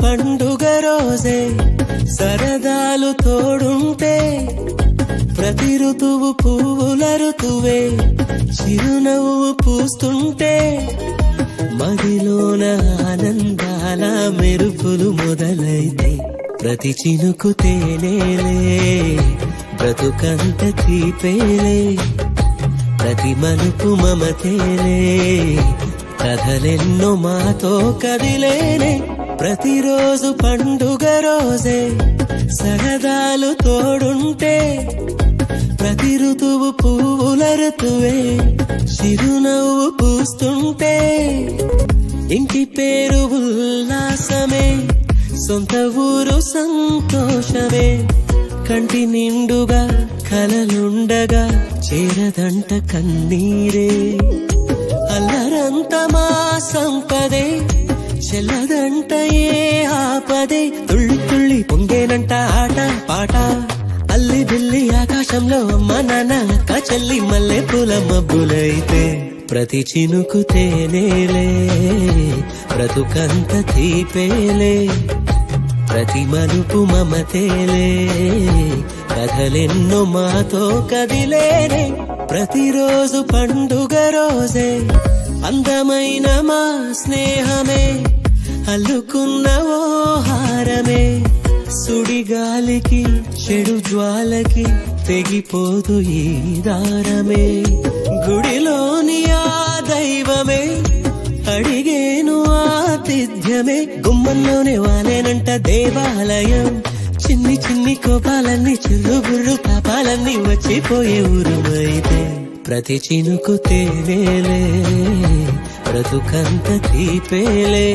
పండుగ రోజే సరదాలు తోడుంటే ప్రతి ఋతువు పువ్వుల ఋతువే చిరునవ్వు పూస్తుంటే మదిలోన ఆనందాల మెరుపులు మొదలైతే ప్రతి చినుకు తేనేలే బ్రతుకంత తీపేలే ప్రతి మలుపు మమతేలే కథలెన్నో మాతో కదిలేనే ప్రతిరోజు పండుగ రోజే సరదాలు తోడుంటే ప్రతి ఋతువు పువ్వుల ఋతువే చిరునవ్వు పూస్తుంటే ఇంటి పేరు ఉల్లాసమే సొంత ఊరు సంతోషమే కంటి నిండుగా కలలుండగా చేరదంట కన్నీరే అల్లరంత మా సంపదే చెల్లదంట ఏ ఆపదే తుళ్ళి తుళ్ళి పొంగేనంట ఆట పాట అల్లి బిల్లి ఆకాశంలో అమ్మ నాన్న అక్క చెల్లి మల్లె పూల మబ్బులైతే ప్రతి చినుకు తేనేలే బ్రతుకంత తీపేలే ప్రతి మలుపు మమతేలే కథలెన్నో మాతో కదిలేనే ప్రతిరోజు పండుగ రోజే అందమైన మా స్నేహమే అల్లుకున్న ఓ హారమే సుడిగాలికి చెడు జ్వాలకి తెగిపోదు ఈ దారమే గుడిలోని ఆ దైవమే అడిగేను ఆతిథ్యమే గుమ్మంలోనే వాలేనంట దేవాలయం చిన్ని చిన్ని కోపాలన్నీ చిల్లు బుర్రు తాపాలన్నీ వచ్చిపోయే ఊరుమైతే ప్రతి చినుకు తేనేలే బ్రతుకంత తీపేలే